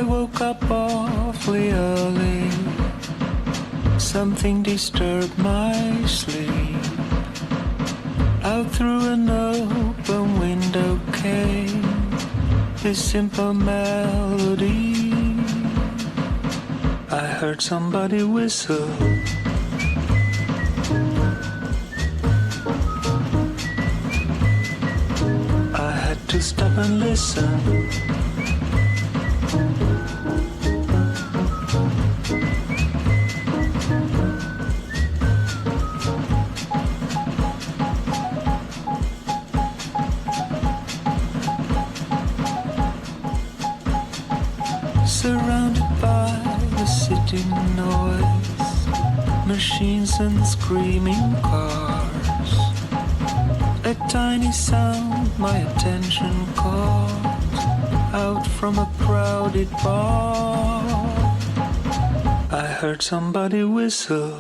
woke up awfully early. Something disturbed my sleep. Out through an open window came this simple melody. I heard somebody whistle. I had to stop and listen. Surrounded by the city noise, machines and screaming cars, a tiny sound my attention caught, out from a crowded bar. I heard somebody whistle.